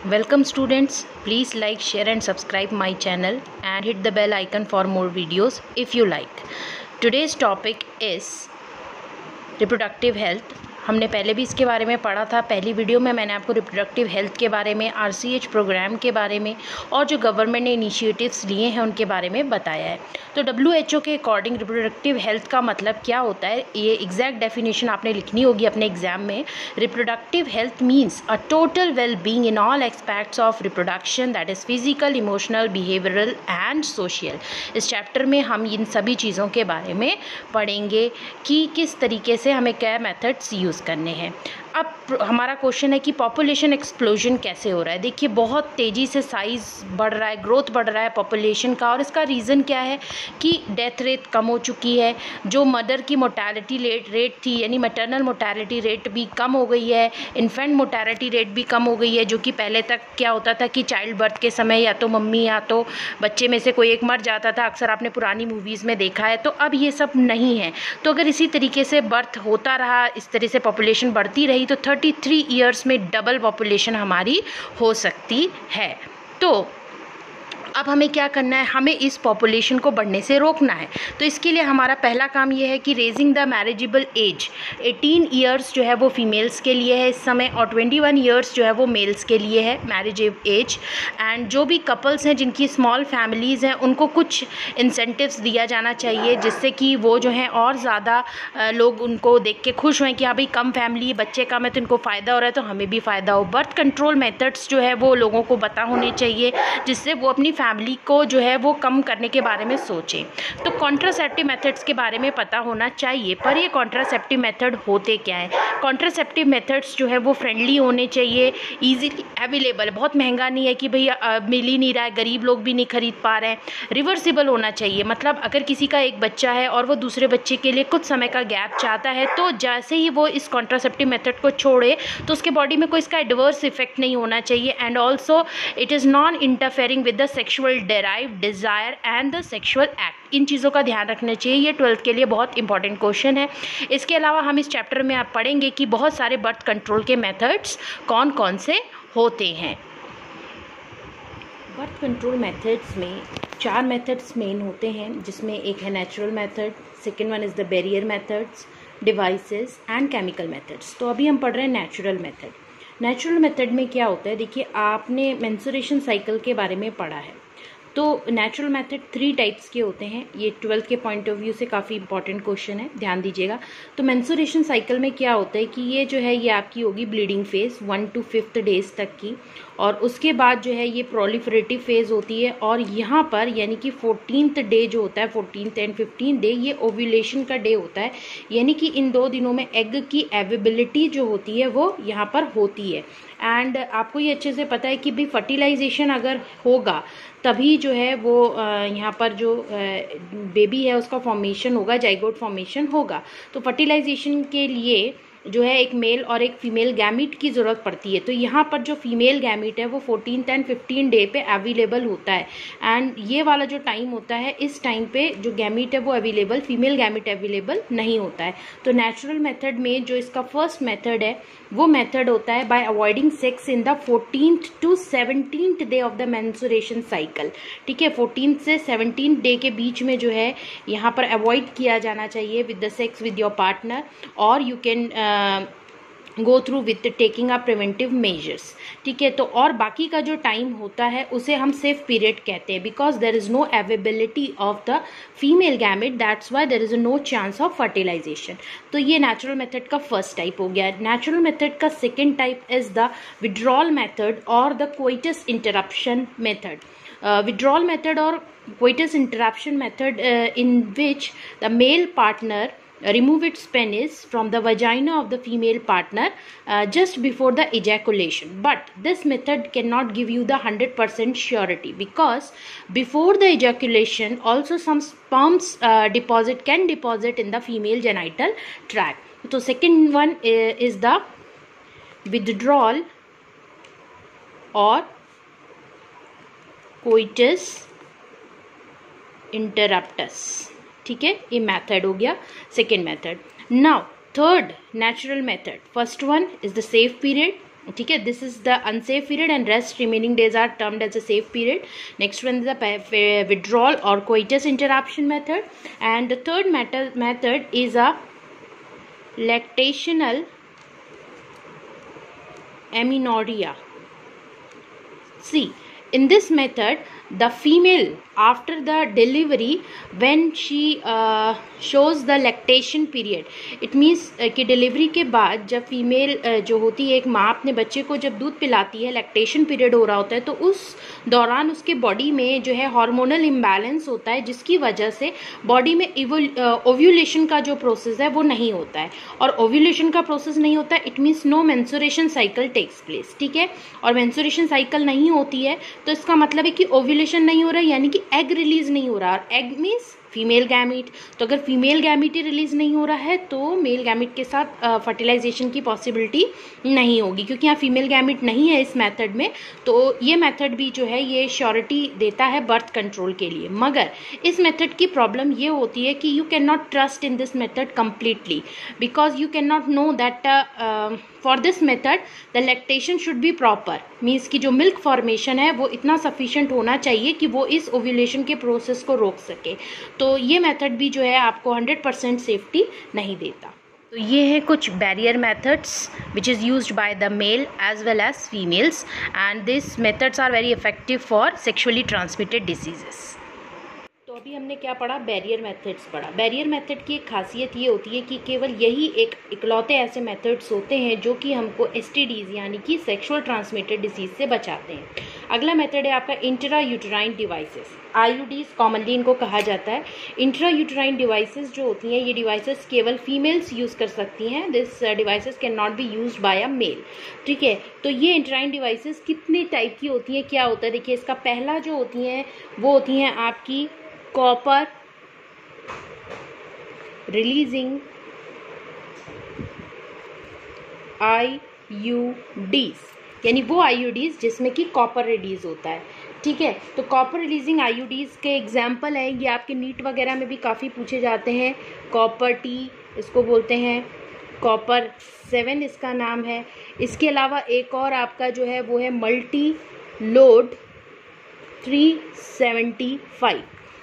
Welcome students, please like, share and subscribe my channel and hit the bell icon for more videos if you like. Today's topic is reproductive health. हमने पहले भी इसके बारे में पढ़ा था। पहली वीडियो में मैंने आपको रिप्रोडक्टिव हेल्थ के बारे में, RCH प्रोग्राम के बारे में और जो गवर्नमेंट ने इनिशिएटिव्स लिए हैं उनके बारे में बताया है। तो WHO के अकॉर्डिंग रिप्रोडक्टिव हेल्थ का मतलब क्या होता है, ये एग्जैक्ट डेफिनेशन आपने लिखनी होगी अपने एग्जाम में। Reproductive health means a total well being in all aspects of reproduction, that is physical, emotional, behavioural and social. इस चैप्टर में हम इन सभी चीज़ों के बारे में पढ़ेंगे कि किस तरीके से हमें क्या मेथड्स यूज़ करने हैं। अब हमारा क्वेश्चन है कि पॉपुलेशन एक्सप्लोजन कैसे हो रहा है। देखिए, बहुत तेज़ी से साइज़ बढ़ रहा है, ग्रोथ बढ़ रहा है पॉपुलेशन का, और इसका रीज़न क्या है कि डेथ रेट कम हो चुकी है। जो मदर की मोर्टेलिटी रेट थी, यानी मैटरनल मोर्टेलिटी रेट भी कम हो गई है, इन्फेंट मोर्टेलिटी रेट भी कम हो गई है। जो कि पहले तक क्या होता था कि चाइल्ड बर्थ के समय या तो मम्मी या तो बच्चे में से कोई एक मर जाता था, अक्सर आपने पुरानी मूवीज़ में देखा है। तो अब ये सब नहीं है। तो अगर इसी तरीके से बर्थ होता रहा, इस तरह से पॉपुलेशन बढ़ती रही, तो 33 ईयर्स में डबल पॉपुलेशन हमारी हो सकती है। तो अब हमें क्या करना है, हमें इस पॉपुलेशन को बढ़ने से रोकना है। तो इसके लिए हमारा पहला काम ये है कि raising the marriageable age. 18 years जो है वो फीमेल्स के लिए है इस समय, और 21 ईयर्स जो है वो मेल्स के लिए है मैरिज एज। एंड जो भी कपल्स हैं जिनकी स्मॉल फैमिलीज़ हैं, उनको कुछ इंसेंटिव्स दिया जाना चाहिए, जिससे कि वो जो हैं और ज़्यादा लोग उनको देख के खुश हों कि हाँ भाई कम फैमिली, बच्चे कम है तो इनको फ़ायदा हो रहा है, तो हमें भी फ़ायदा हो। बर्थ कंट्रोल मेथड्स जो है वो लोगों को पता होने चाहिए, जिससे वो अपनी फैमिली को जो है वो कम करने के बारे में सोचें। तो कॉन्ट्रासेप्टिव मेथड्स के बारे में पता होना चाहिए। पर ये कॉन्ट्रासेप्टिव मेथड होते क्या है? कॉन्ट्रासेप्टिव मेथड्स जो है वो फ्रेंडली होने चाहिए, ईजीली अवेलेबल, बहुत महंगा नहीं है कि भैया मिल ही नहीं रहा है, गरीब लोग भी नहीं खरीद पा रहे हैं। रिवर्सिबल होना चाहिए, मतलब अगर किसी का एक बच्चा है और वो दूसरे बच्चे के लिए कुछ समय का गैप चाहता है, तो जैसे ही वो इस कॉन्ट्रासेप्टिव मेथड को छोड़े तो उसके बॉडी में कोई इसका एडवर्स इफेक्ट नहीं होना चाहिए। And also it is non interfering with the sexual drive desire and the sexual act. इन चीज़ों का ध्यान रखना चाहिए। ये 12th के लिए बहुत इंपॉर्टेंट क्वेश्चन है। इसके अलावा हम इस चैप्टर में आप पढ़ेंगे कि बहुत सारे बर्थ कंट्रोल के मेथड्स कौन कौन से होते हैं। बर्थ कंट्रोल मेथड्स में 4 मेथड्स मेन होते हैं, जिसमें एक है natural method, second one is the barrier methods, devices and chemical methods. तो अभी हम पढ़ रहे हैं नेचुरल मेथड। नेचुरल मेथड में क्या होता है, देखिए आपने मेंस्ट्रुएशन साइकिल के बारे में पढ़ा है। तो नेचुरल मेथड 3 टाइप्स के होते हैं। ये 12th के पॉइंट ऑफ व्यू से काफ़ी इंपॉर्टेंट क्वेश्चन है, ध्यान दीजिएगा। तो मेंस्ट्रुएशन साइकिल में क्या होता है कि ये जो है ये आपकी होगी bleeding phase 1 to 5th days तक की, और उसके बाद जो है ये प्रोलिफरेटिव फेज होती है, और यहाँ पर यानी कि 14th डे जो होता है, 14th एंड 15th डे, ये ओव्यूलेशन का डे होता है। यानी कि इन 2 दिनों में एग की अवेलेबिलिटी जो होती है वो यहाँ पर होती है। एंड आपको ये अच्छे से पता है कि भाई फर्टिलाइजेशन अगर होगा तभी जो है वो यहाँ पर जो बेबी है उसका फॉर्मेशन होगा, जाइगोट फॉर्मेशन होगा। तो फर्टिलाइजेशन के लिए जो है एक मेल और एक फीमेल गैमीट की ज़रूरत पड़ती है। तो यहाँ पर जो फीमेल गैमीट है वो 14th एंड 15th डे पे अवेलेबल होता है। एंड ये वाला जो टाइम होता है, इस टाइम पे जो गैमीट है वो अवेलेबल, फीमेल गैमीट अवेलेबल नहीं होता है। तो नेचुरल मेथड में जो इसका फर्स्ट मेथड है वो मेथड होता है bye avoiding sex in the 14th to 17th day of the menstruation cycle. ठीक है, 14th से 17th डे के बीच में जो है यहाँ पर अवॉइड किया जाना चाहिए with the sex with your partner, और you can go through with taking a preventive measures. ठीक है, तो और बाकी का जो टाइम होता है उसे हम सेफ पीरियड कहते हैं, because there is no availability of the female gamete, that's why there is no chance of fertilization. तो ये नेचुरल मेथड का फर्स्ट टाइप हो गया। नेचुरल मेथड का second type is the withdrawal method और the coitus interruption method. Withdrawal method or coitus interruption method in which the male partner remove its penis from the vagina of the female partner just before the ejaculation. But this method cannot give you the 100% surety, because before the ejaculation also some sperms can deposit in the female genital tract. So second one is the withdrawal or coitus interruptus. ठीक है, ये method हो गया second method. Now third natural method, first one is the safe period, ठीक है, this is the unsafe period and rest remaining days are termed as a safe period. Next one is the withdrawal और coitus interruption method. And the third method is a lactational amenorrhea. See, in this method, the female after the delivery, when she shows the lactation period, it means कि delivery के बाद जब female जो होती है, एक माँ अपने बच्चे को जब दूध पिलाती है, लैक्टेशन पीरियड हो रहा होता है, तो उस दौरान उसके बॉडी में जो है हार्मोनल इम्बैलेंस होता है, जिसकी वजह से बॉडी में ओव्यूलेशन का जो प्रोसेस है वो नहीं होता है. और ओव्यूलेशन का प्रोसेस नहीं होता है, it means no menstruation cycle takes place. ठीक है, और मेंस्ट्रुएशन साइकिल नहीं होती है तो इसका मतलब है कि ओव्यूलेशन नहीं हो रहा है, यानी कि एग रिलीज नहीं हो रहा. और एग मीन्स फीमेल गैमीट. तो अगर फीमेल गैमीट ही रिलीज नहीं हो रहा है तो मेल गैमीट के साथ फर्टिलाइजेशन की पॉसिबिलिटी नहीं होगी, क्योंकि यहाँ फीमेल गैमीट नहीं है इस मेथड में. तो ये मेथड भी जो है ये श्योरिटी देता है बर्थ कंट्रोल के लिए. मगर इस मेथड की प्रॉब्लम ये होती है कि you can not trust in this method completely, because you can not know that for this method the lactation should be proper. Means कि जो मिल्क फॉर्मेशन है वो इतना सफिशिएंट होना चाहिए कि वो इस ओव्यूलेशन के प्रोसेस को रोक सके. तो ये मेथड भी जो है आपको 100% सेफ्टी नहीं देता. तो ये है कुछ barrier methods which is used by the male as well as females, and this methods are very effective for sexually transmitted diseases. तो अभी हमने क्या पढ़ा, बैरियर मेथड्स पढ़ा. बैरियर मेथड की एक खासियत ये होती है कि केवल यही एक इकलौते ऐसे मेथड्स होते हैं जो कि हमको एसटीडीज़ यानी कि सेक्सुअल ट्रांसमिटेड डिसीज से बचाते हैं. अगला मेथड है आपका इंट्रा यूटेराइन डिवाइसेस. आईयूडीज़ कॉमनली इनको कहा जाता है. इंट्रा यूटेराइन डिवाइसेस जो होती हैं, ये डिवाइसेस केवल फीमेल्स यूज़ कर सकती हैं. This devices can not be used by a male. ठीक है, तो ये इंट्राइन डिवाइसेस कितने टाइप की होती है, क्या होता है, देखिए इसका पहला जो होती हैं वो होती हैं आपकी कॉपर रिलीजिंग आईयूडीज, यानी वो आईयूडीज जिसमें कि कॉपर रिलीज होता है. ठीक है, तो कॉपर रिलीजिंग आईयूडीज के एग्जाम्पल है, ये आपके नीट वगैरह में भी काफ़ी पूछे जाते हैं. कॉपर टी इसको बोलते हैं, कॉपर 7 इसका नाम है. इसके अलावा एक और आपका जो है वो है मल्टी लोड 375.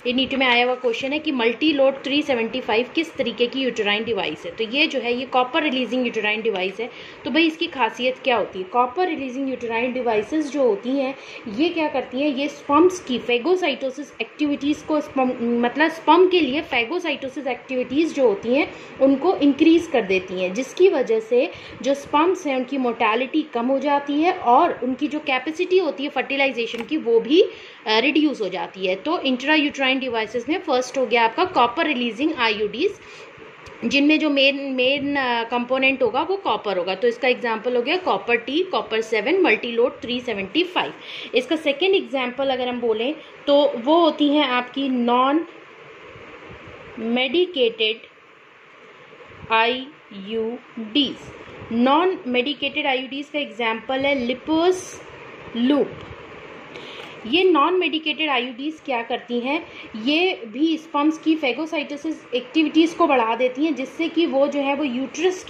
ये नीट में आया हुआ क्वेश्चन है कि मल्टी लोड 375 किस तरीके की यूटेराइन डिवाइस है. तो ये जो है ये कॉपर रिलीजिंग यूटेराइन डिवाइस है. तो भाई इसकी खासियत क्या होती है, कॉपर रिलीजिंग यूटेराइन डिवाइसेस जो होती हैं ये क्या करती हैं, ये स्पर्म्स की फेगोसाइटोसिस एक्टिविटीज़ को मतलब स्पर्म के लिए फेगोसाइटोसिस एक्टिविटीज़ जो होती हैं उनको इंक्रीज़ कर देती हैं, जिसकी वजह से जो स्पर्म्स हैं उनकी मोर्टेलिटी कम हो जाती है और उनकी जो कैपेसिटी होती है फर्टिलाइजेशन की वो भी रिड्यूस हो जाती है. तो इंट्रा यूटेराइन डिवाइसेस में फर्स्ट हो गया आपका कॉपर रिलीजिंग आईयूडीज, जिनमें जो मेन कंपोनेंट होगा वो कॉपर होगा. तो इसका एग्जांपल हो गया copper T, copper 7, multi load 375. इसका सेकेंड एग्जांपल अगर हम बोलें तो वो होती हैं आपकी non medicated IUDs. Non medicated IUDs का एग्जांपल है लिपोस लूप. ये नॉन मेडिकेटेड आईयूडीज क्या करती हैं, ये भी स्पर्म्स की फेगोसाइटोसिस एक्टिविटीज़ को बढ़ा देती हैं, जिससे कि वो जो है वो यूट्रस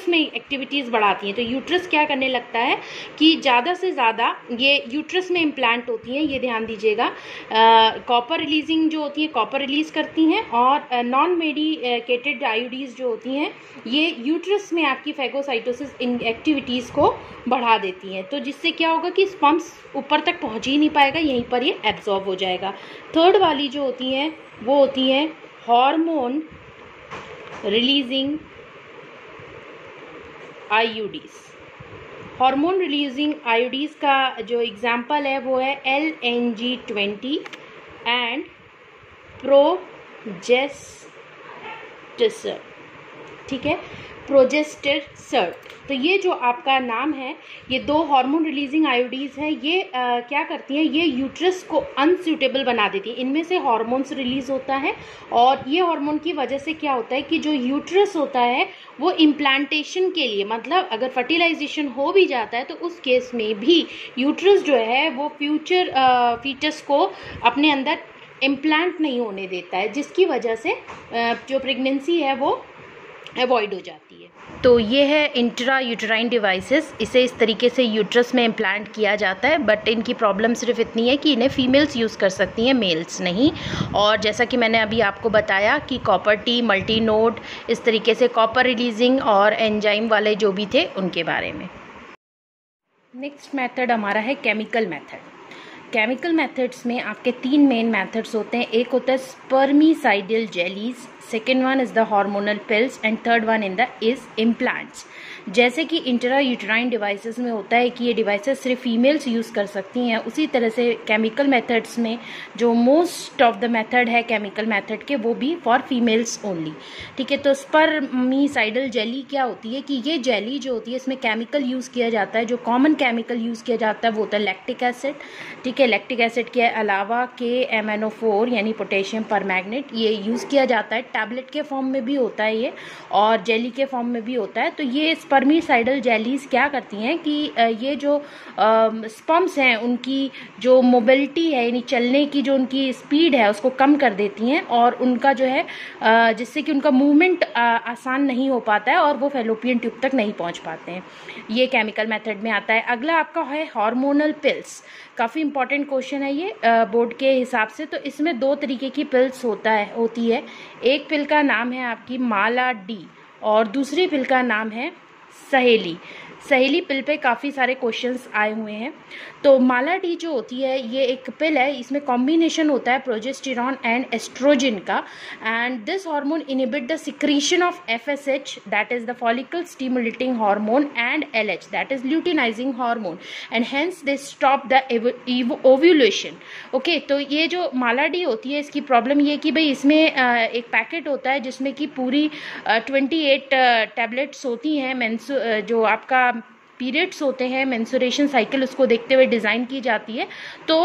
में एक्टिविटीज़ बढ़ाती हैं. तो यूट्रस क्या करने लगता है कि ज़्यादा से ज़्यादा ये यूट्रस में इम्प्लांट होती हैं, ये ध्यान दीजिएगा. कॉपर रिलीजिंग जो होती है कॉपर रिलीज़ करती हैं, और नॉन मेडिकेटेड आईयूडीज जो होती हैं ये यूट्रस में आपकी फेगोसाइटोसिस एक्टिविटीज़ को बढ़ा देती हैं. तो जिससे क्या होगा कि स्पर्म्स ऊपर तक पहुँच ही नहीं पाएगा, यहीं पर ये एब्जॉर्ब हो जाएगा. थर्ड वाली जो होती हैं वो होती हैं hormone releasing IUDs. Hormone releasing IUDs का जो एग्जांपल है वो है LNG20 एंड प्रोजेस्टेसर. ठीक है, प्रोजेस्टेसर. तो ये जो आपका नाम है, ये दो हार्मोन रिलीजिंग आईयूडीज हैं. ये क्या करती हैं, ये यूट्रस को अनसूटेबल बना देती हैं. इनमें से हार्मोन्स रिलीज होता है, और ये हार्मोन की वजह से क्या होता है कि जो यूट्रस होता है वो इम्प्लांटेशन के लिए, मतलब अगर फर्टिलाइजेशन हो भी जाता है तो उस केस में भी यूट्रस जो है वो फ्यूचर फीटस को अपने अंदर इम्प्लांट नहीं होने देता है, जिसकी वजह से जो प्रेगनेंसी है वो अवॉइड हो जाती है। तो ये है इंट्रा यूटराइन डिवाइसेस। इसे इस तरीके से यूट्रस में इम्प्लांट किया जाता है, बट इनकी प्रॉब्लम सिर्फ इतनी है कि इन्हें फीमेल्स यूज़ कर सकती हैं, मेल्स नहीं। और जैसा कि मैंने अभी आपको बताया कि कॉपर टी, मल्टी नोड, इस तरीके से कॉपर रिलीजिंग और एंजाइम वाले जो भी थे उनके बारे में। नेक्स्ट मेथड हमारा है केमिकल मेथड। केमिकल मेथड्स में आपके 3 मेन मेथड्स होते हैं। एक होता है spermicidal jellies, second one is the hormonal pills and third one is implants. जैसे कि इंट्रा यूटराइन डिवाइसेस में होता है कि ये डिवाइसेस सिर्फ फीमेल्स यूज़ कर सकती हैं, उसी तरह से केमिकल मेथड्स में जो मोस्ट ऑफ द मेथड है केमिकल मेथड के, वो भी फॉर फीमेल्स ओनली। ठीक है, तो स्पर्मिसाइडल जेली क्या होती है कि ये जेली जो होती है इसमें केमिकल यूज़ किया जाता है। जो कॉमन केमिकल यूज़ किया जाता है वो होता है लैक्टिक एसिड। ठीक है, लैक्टिक एसिड के अलावा KMnO4 यानी पोटेशियम परमैंगनेट, ये यूज़ किया जाता है। टैबलेट के फॉर्म में भी होता है ये, और जेली के फॉर्म में भी होता है। तो ये स्पर्मिसाइडल जेलीज क्या करती हैं कि ये जो स्पर्म्स हैं उनकी जो मोबिलिटी है, यानी चलने की जो उनकी स्पीड है, उसको कम कर देती हैं, और उनका जो है जिससे कि उनका मूवमेंट आसान नहीं हो पाता है और वो फैलोपियन ट्यूब तक नहीं पहुंच पाते हैं। ये केमिकल मेथड में आता है। अगला आपका है हार्मोनल पिल्स। काफ़ी इंपॉर्टेंट क्वेश्चन है ये बोर्ड के हिसाब से। तो इसमें 2 तरीके की पिल्स होती है। एक पिल का नाम है आपकी माला डी और दूसरी पिल का नाम है सहेली। सहेली पिल पे काफ़ी सारे क्वेश्चंस आए हुए हैं। तो माला डी जो होती है ये एक पिल है, इसमें कॉम्बिनेशन होता है प्रोजेस्टेरॉन एंड एस्ट्रोजन का, and this hormone inhibit the secretion of FSH that is the follicle stimulating hormone and LH that is luteinizing hormone, and hence they stop the ovulation. Okay, तो ये जो माला D होती है इसकी problem ये कि भाई इसमें एक पैकेट होता है जिसमें कि पूरी 28 टैबलेट्स होती हैं। जो आपका पीरियड्स होते हैं, मेंस्ट्रुएशन साइकिल, उसको देखते हुए डिज़ाइन की जाती है। तो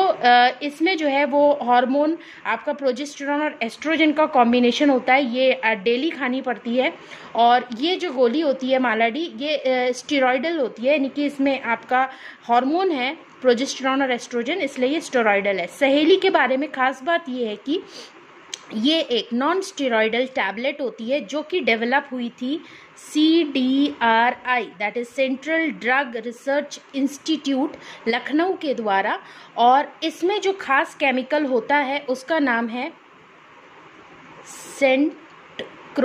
इसमें जो है वो हार्मोन आपका प्रोजेस्टेरॉन और एस्ट्रोजन का कॉम्बिनेशन होता है, ये डेली खानी पड़ती है। और ये जो गोली होती है मालाडी, ये स्टेरॉइडल होती है, यानी कि इसमें आपका हार्मोन है प्रोजेस्टेरॉन और एस्ट्रोजन, इसलिए ये स्टेरॉइडल है। सहेली के बारे में खास बात ये है कि ये एक नॉन स्टेरॉइडल टैबलेट होती है जो कि डेवलप हुई थी CDRI that is central drug research institute Lucknow के द्वारा, और इसमें जो खास केमिकल होता है उसका नाम है सेंटक्रोमेन।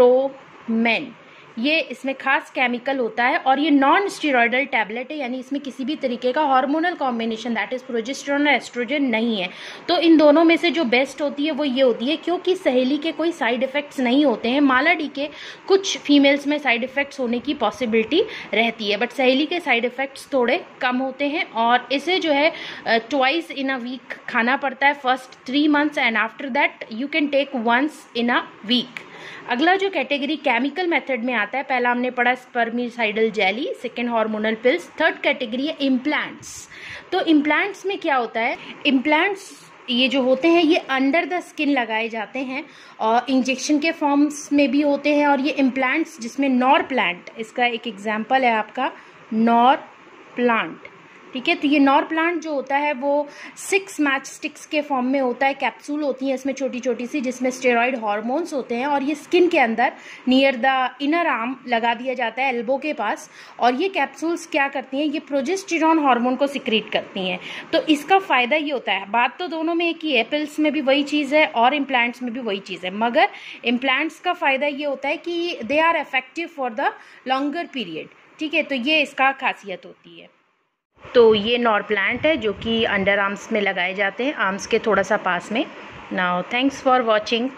ये इसमें खास केमिकल होता है और ये नॉन स्टेरॉइडल टैबलेट है, यानी इसमें किसी भी तरीके का hormonal combination that is progesterone और एस्ट्रोजन नहीं है। तो इन दोनों में से जो बेस्ट होती है वो ये होती है, क्योंकि सहेली के कोई साइड इफेक्ट्स नहीं होते हैं। मालाडी के कुछ फीमेल्स में साइड इफेक्ट्स होने की पॉसिबिलिटी रहती है, बट सहेली के साइड इफेक्ट्स थोड़े कम होते हैं, और इसे जो है ट्वाइस इन अ वीक खाना पड़ता है first 3 months, and after that you can take once in a week. अगला जो कैटेगरी केमिकल मेथड में आता है, पहला हमने पढ़ा spermicidal jelly, second hormonal pills, third category है इम्प्लांट्स। तो इम्प्लांट्स में क्या होता है, इम्प्लांट्स ये जो होते हैं ये अंडर द स्किन लगाए जाते हैं और इंजेक्शन के फॉर्म्स में भी होते हैं। और ये इम्प्लांट्स जिसमें नॉर प्लांट, इसका एक एग्जाम्पल है आपका नॉर प्लांट। ठीक है, तो ये नॉर प्लांट जो होता है वो 6 मैच स्टिक्स के फॉर्म में होता है, कैप्सूल होती है इसमें छोटी छोटी सी, जिसमें स्टेरॉइड हार्मोन्स होते हैं, और ये स्किन के अंदर नियर द इनर आर्म लगा दिया जाता है, एल्बो के पास। और ये कैप्सूल्स क्या करती हैं, ये प्रोजेस्टेरॉन हार्मोन को सिक्रीट करती हैं। तो इसका फ़ायदा ये होता है, बात तो दोनों में एक ही है, पिल्स में भी वही चीज़ है और इम्प्लांट्स में भी वही चीज़ है, मगर इम्प्लांट्स का फ़ायदा ये होता है कि they are effective for the longer period. ठीक है, तो ये इसका खासियत होती है। तो ये नॉर प्लांट है जो कि अंडर आर्म्स में लगाए जाते हैं, आर्म्स के थोड़ा सा पास में। Now thanks for watching.